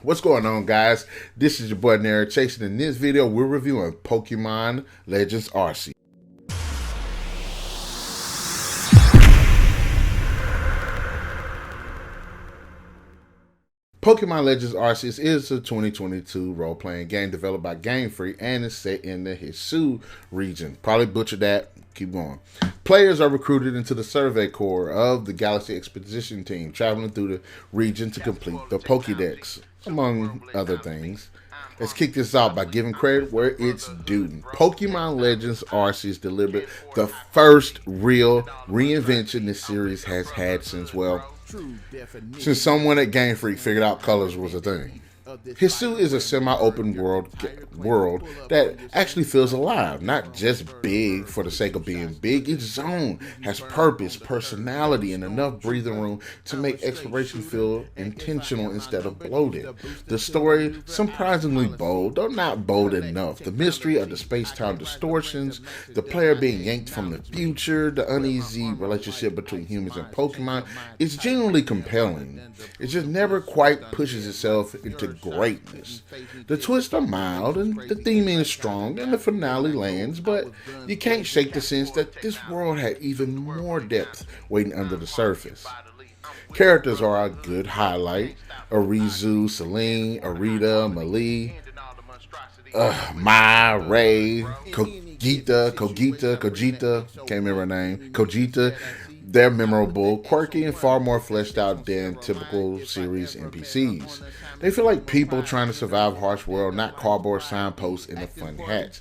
What's going on, guys? This is your boy Nerd Chasing. In this video, we're reviewing Pokemon Legends Arceus. Pokemon Legends Arceus is a 2022 role-playing game developed by Game Freak and is set in the Hisui region. Probably butchered that. Keep going. Players are recruited into the Survey Corps of the Galaxy Expedition Team, traveling through the region to complete the Pokédex, among other things. Let's kick this off by giving credit where it's due. Pokemon Legends Arceus delivered the first real reinvention this series has had since someone at Game Freak figured out colors was a thing. Hisui is a semi-open world that actually feels alive, not just big for the sake of being big. Each zone has purpose, personality, and enough breathing room to make exploration feel intentional instead of bloated. The story, surprisingly bold, though not bold enough. The mystery of the space-time distortions, the player being yanked from the future, the uneasy relationship between humans and Pokemon is genuinely compelling. It just never quite pushes itself into greatness. The twists are mild and the theming is strong and the finale lands, but you can't shake the sense that this world had even more depth waiting under the surface. Characters are a good highlight. Arezu, Cyllene, Arita, Melli, Ray, Kogita, can't remember her name, Kogita. They're memorable, quirky, and far more fleshed out than typical series NPCs. They feel like people trying to survive a harsh world, not cardboard signposts in a fun hat.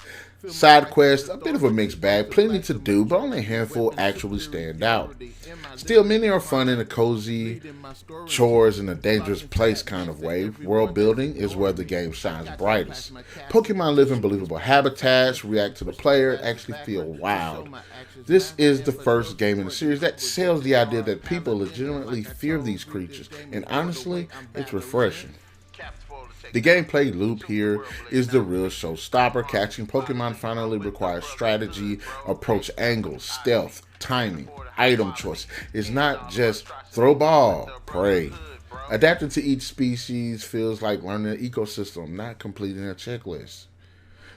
Side quests, a bit of a mixed bag, plenty to do, but only a handful actually stand out. Still, many are fun in a cozy, chores in a dangerous place kind of way. World building is where the game shines brightest. Pokemon live in believable habitats, react to the player, actually feel wild. This is the first game in the series that sells the idea that people legitimately fear these creatures, and honestly, it's refreshing. The gameplay loop here is the real showstopper. Catching Pokemon finally requires strategy, approach angles, stealth, timing, item choice. It's not just throw ball, pray. Adapting to each species feels like learning an ecosystem, not completing a checklist.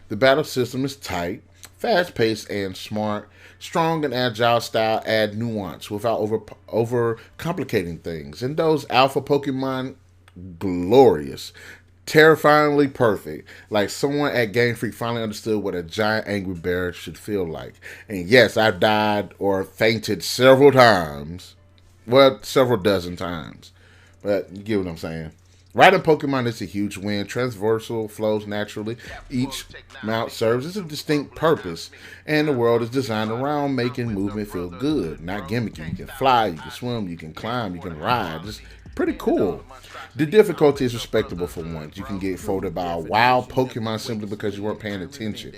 The battle system is tight, fast-paced and smart. Strong and agile style add nuance without over complicating things. And those alpha Pokemon, glorious. Terrifyingly perfect, like someone at Game Freak finally understood what a giant angry bear should feel like. And yes, I've died or fainted several times. Well, several dozen times. But you get what I'm saying. Riding Pokemon is a huge win. Traversal flows naturally. Each mount serves as a distinct purpose, and the world is designed around making movement feel good, not gimmicky. You can fly, you can swim, you can climb, you can ride. It's pretty cool. The difficulty is respectable for once. You can get folded by a wild Pokemon simply because you weren't paying attention.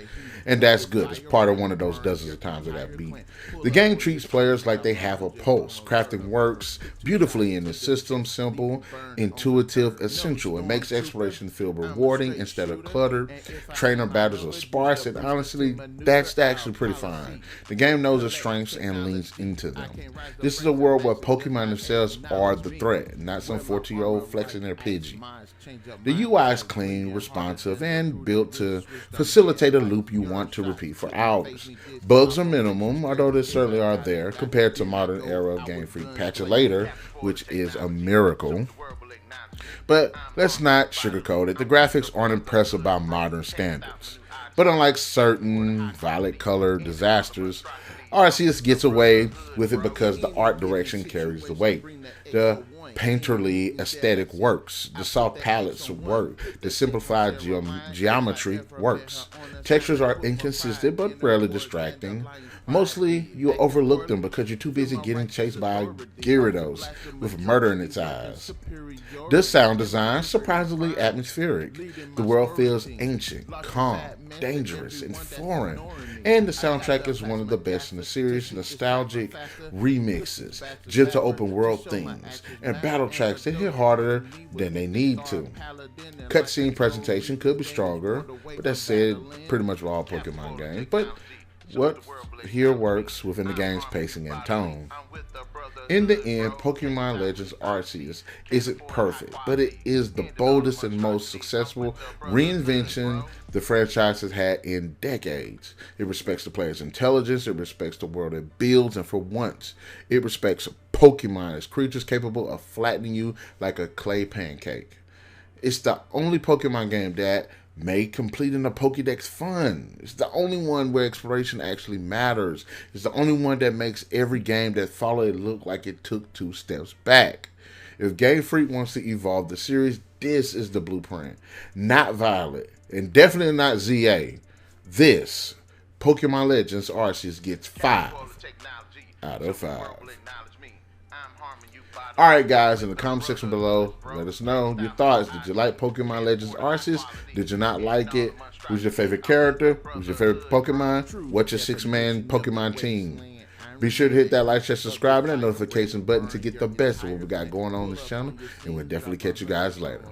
And that's good. It's part of one of those dozens of times that I've beat. The game treats players like they have a pulse. Crafting works beautifully in the system. Simple, intuitive, essential. It makes exploration feel rewarding instead of cluttered. Trainer battles are sparse, and honestly, that's actually pretty fine. The game knows its strengths and leans into them. This is a world where Pokemon themselves are the threat, not some 14-year-old flexing their Pidgey. The UI is clean, responsive, and built to facilitate a loop you want to repeat for hours. Bugs are minimum, although they certainly are there compared to modern era of Game Freak. Patch it later, which is a miracle. But let's not sugarcoat it. The graphics aren't impressive by modern standards. But unlike certain violet color disasters, Arceus gets away with it because the art direction carries the weight. The painterly aesthetic works. The soft palettes work. The simplified geometry works. Textures are inconsistent but rarely distracting. Mostly, you'll overlook them because you're too busy getting chased by Gyarados with murder in its eyes. The sound design, surprisingly atmospheric. The world feels ancient, calm, dangerous, and foreign. And the soundtrack is one of the best in the series. Nostalgic remixes, gentle open world themes, and battle tracks that hit harder than they need to. Cutscene presentation could be stronger, but that's said pretty much with all Pokemon games. But what here works within the game's pacing and tone. In the end, Pokemon Legends Arceus isn't perfect, but it is the boldest and most successful reinvention the franchise has had in decades. It respects the player's intelligence, it respects the world it builds, and for once, it respects Pokemon as creatures capable of flattening you like a clay pancake. It's the only Pokemon game that made completing the Pokédex fun. It's the only one where exploration actually matters. It's the only one that makes every game that followed it look like it took 2 steps back. If Game Freak wants to evolve the series, this is the blueprint. Not Violet, and definitely not ZA. This, Pokemon Legends Arceus, gets 5 out of 5. Alright guys, in the comment section below, let us know your thoughts. Did you like Pokemon Legends Arceus? Did you not like it? Who's your favorite character? Who's your favorite Pokemon? What's your 6-man Pokemon team? Be sure to hit that like, share, subscribe, and that notification button to get the best of what we got going on this channel. And we'll definitely catch you guys later.